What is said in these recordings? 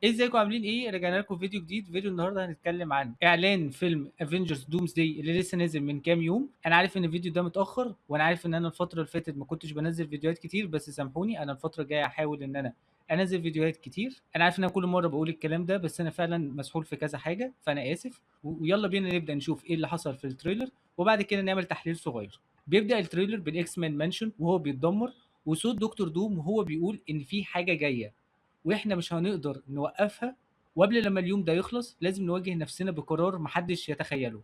ازيكم عاملين ايه؟ رجعنا لكم فيديو جديد. فيديو النهارده هنتكلم عن اعلان فيلم افنجرز دومز داي اللي لسه نازل من كام يوم. انا عارف ان الفيديو ده متاخر، وانا عارف ان انا الفتره اللي فاتت ما كنتش بنزل فيديوهات كتير، بس سامحوني، انا الفتره الجايه هحاول ان انا انزل فيديوهات كتير. انا عارف ان انا كل مره بقول الكلام ده، بس انا فعلا مسحول في كذا حاجه، فانا اسف. ويلا بينا نبدا نشوف ايه اللي حصل في التريلر، وبعد كده نعمل تحليل صغير. بيبدا التريلر بالاكس مان مانشن وهو بيتدمر، وصوت دكتور دوم وهو بيقول ان في حاجه جايه واحنا مش هنقدر نوقفها، وقبل لما اليوم ده يخلص لازم نواجه نفسنا بقرار محدش يتخيله.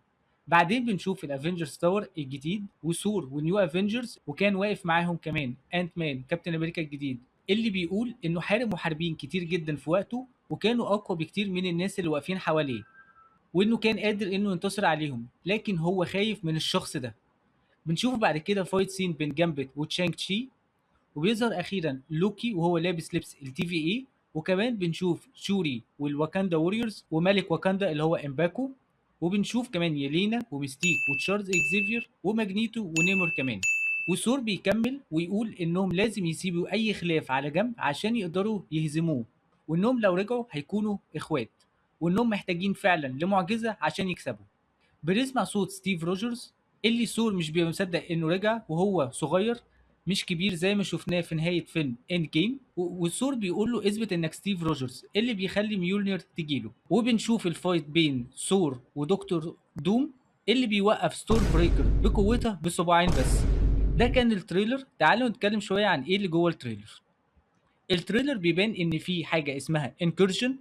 بعدين بنشوف الافنجرز تاور الجديد وثور ونيو افنجرز، وكان واقف معاهم كمان انت مان كابتن امريكا الجديد، اللي بيقول انه حارب محاربين كتير جدا في وقته وكانوا اقوى بكتير من الناس اللي واقفين حواليه، وانه كان قادر انه ينتصر عليهم، لكن هو خايف من الشخص ده. بنشوف بعد كده فايت سين بين جامبت وتشانج تشي، وبيظهر اخيرا لوكي وهو لابس لبس التي في اي، وكمان بنشوف شوري والواكاندا ووريرز وملك واكاندا اللي هو امباكو، وبنشوف كمان يلينا وميستيك وتشارلز اكزيفير وماجنيتو ونيمور كمان. وثور بيكمل ويقول انهم لازم يسيبوا اي خلاف على جنب عشان يقدروا يهزموه، وانهم لو رجعوا هيكونوا اخوات، وانهم محتاجين فعلا لمعجزه عشان يكسبوا. بنسمع صوت ستيف روجرز اللي ثور مش بيبقى مصدق انه رجع وهو صغير مش كبير زي ما شفناه في نهاية فيلم اند جيم، وثور بيقول له اثبت انك ستيف روجرز اللي بيخلي ميولنير تجيله. وبنشوف الفايت بين ثور ودكتور دوم اللي بيوقف ستورم بريكر بقوتها بصباعين بس. ده كان التريلر. تعالوا نتكلم شوية عن ايه اللي جوه التريلر. التريلر بيبان ان في حاجة اسمها انكرجن.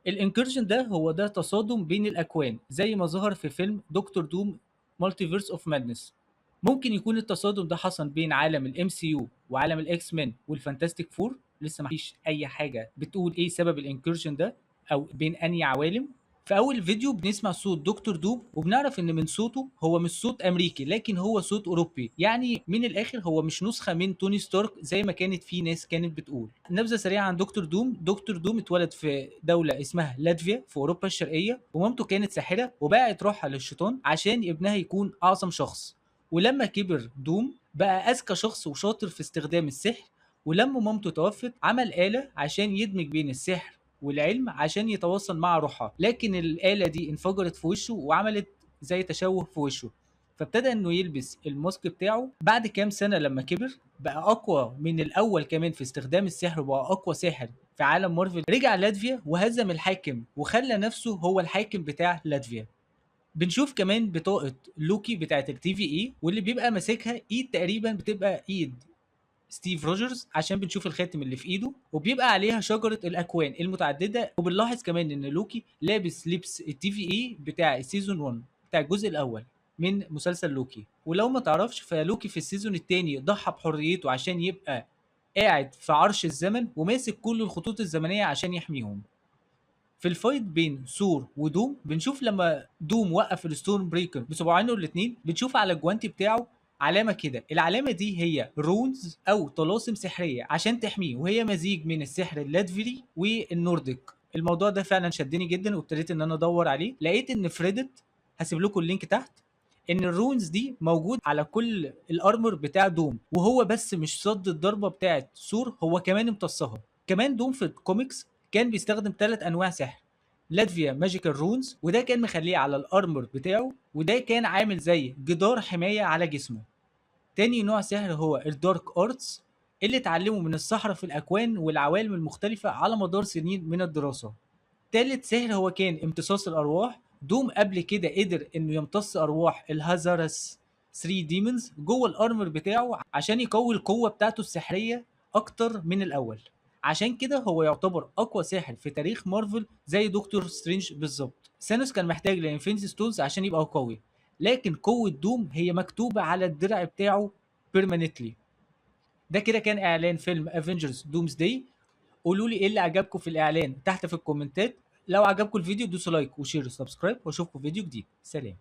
الانكرجن ده هو ده تصادم بين الاكوان زي ما ظهر في فيلم دكتور دوم مالتيفيرس اوف مادنس. ممكن يكون التصادم ده حصل بين عالم الام سي يو وعالم الاكس مان والفانتاستيك فور، لسه ما فيش اي حاجه بتقول ايه سبب الانكرجن ده او بين انهي عوالم. في اول فيديو بنسمع صوت دكتور دوم، وبنعرف ان من صوته هو مش صوت امريكي لكن هو صوت اوروبي، يعني من الاخر هو مش نسخه من توني ستارك زي ما كانت في ناس كانت بتقول. نبذه سريعه عن دكتور دوم. دكتور دوم اتولد في دوله اسمها لاتفيا في اوروبا الشرقيه، ومامته كانت ساحره وباعت روحها للشيطان عشان ابنها يكون اعظم شخص. ولما كبر دوم بقى اذكى شخص وشاطر في استخدام السحر، ولما مامته توفت عمل آلة عشان يدمج بين السحر والعلم عشان يتواصل مع روحها، لكن الآلة دي انفجرت في وشه وعملت زي تشوه في وشه، فابتدى انه يلبس الماسك بتاعه. بعد كام سنة لما كبر بقى اقوى من الاول كمان في استخدام السحر، وبقى اقوى ساحر في عالم مارفل. رجع لاتفيا وهزم الحاكم وخلى نفسه هو الحاكم بتاع لاتفيا. بنشوف كمان بطاقة لوكي بتاعت التي في اي، واللي بيبقى ماسكها ايد تقريبا بتبقى ايد ستيف روجرز عشان بنشوف الخاتم اللي في ايده، وبيبقى عليها شجره الاكوان المتعدده. وبنلاحظ كمان ان لوكي لابس لبس التي في اي بتاع السيزون 1 بتاع الجزء الاول من مسلسل لوكي. ولو ما تعرفش فلوكي في السيزون الثاني ضحى بحريته عشان يبقى قاعد في عرش الزمن وماسك كل الخطوط الزمنيه عشان يحميهم. في الفايت بين ثور ودوم بنشوف لما دوم وقف الستورم بريكر بصباعينه الاثنين، بنشوف على الجوانتي بتاعه علامه كده. العلامه دي هي رونز او طلاسم سحريه عشان تحميه، وهي مزيج من السحر اللاتفيلي والنورديك. الموضوع ده فعلا شدني جدا وابتديت ان انا ادور عليه. لقيت ان في ريدت، هسيب لكم اللينك تحت، ان الرونز دي موجود على كل الارمر بتاع دوم، وهو بس مش صد الضربه بتاعت ثور، هو كمان امتصها. كمان دوم في الكوميكس كان بيستخدم 3 انواع سحر: لاتفيا ماجيكال رونز، وده كان مخليه على الارمر بتاعه، وده كان عامل زي جدار حمايه على جسمه. تاني نوع سحر هو الدارك ارتس، اللي اتعلمه من السحرة في الاكوان والعوالم المختلفه على مدار سنين من الدراسه. تالت سحر هو كان امتصاص الارواح. دوم قبل كده قدر انه يمتص ارواح الهازارس 3 ديمونز جوه الارمر بتاعه عشان يقوي القوه بتاعته السحريه اكتر من الاول. عشان كده هو يعتبر اقوى ساحر في تاريخ مارفل زي دكتور سترينج بالظبط. سانوس كان محتاج لانفينيتي ستونز عشان يبقى قوي، لكن قوه دوم هي مكتوبه على الدرع بتاعه بيرماننتلي. ده كده كان اعلان فيلم افنجرز دومز داي. قولوا لي ايه اللي عجبكم في الاعلان تحت في الكومنتات. لو عجبكم الفيديو دوسوا لايك وشير وسبسكرايب، واشوفكم في فيديو جديد. سلام.